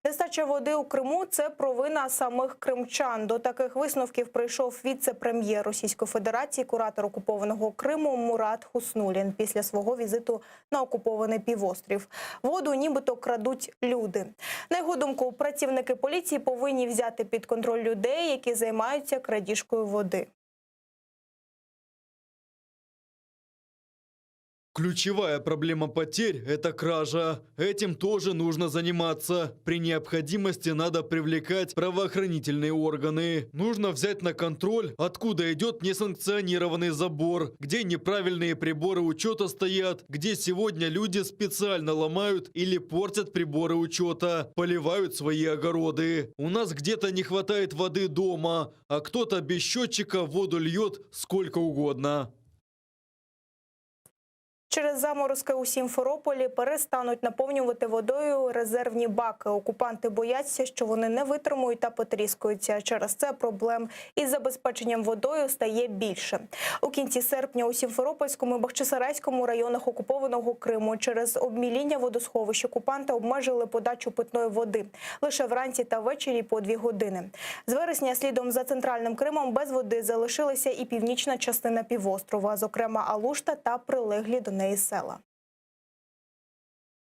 Нестача води у Криму – це провина самих кримчан. До таких висновків прийшов віце-прем'єр Російської Федерації, куратор окупованого Криму Мурат Хуснуллін після свого візиту на окупований півострів. Воду нібито крадуть люди. На його думку, працівники поліції повинні взяти під контроль людей, які займаються крадіжкою води. Ключевая проблема потерь – это кража. Этим тоже нужно заниматься. При необходимости надо привлекать правоохранительные органы. Нужно взять на контроль, откуда идет несанкционированный забор, где неправильные приборы учета стоят, где сегодня люди специально ломают или портят приборы учета, поливают свои огороды. У нас где-то не хватает воды дома, а кто-то без счетчика воду льет сколько угодно. Через заморозки у Сімферополі перестануть наповнювати водою резервні баки. Окупанти бояться, що вони не витримують та потріскаються. Через це проблем із забезпеченням водою стає більше. У кінці серпня у Сімферопольському і Бахчисарайському районах окупованого Криму через обміління водосховищ окупанти обмежили подачу питної води. Лише вранці та ввечері по 2 години. З вересня слідом за центральним Кримом без води залишилася і північна частина півострова, зокрема Алушта та прилеглі до неї села.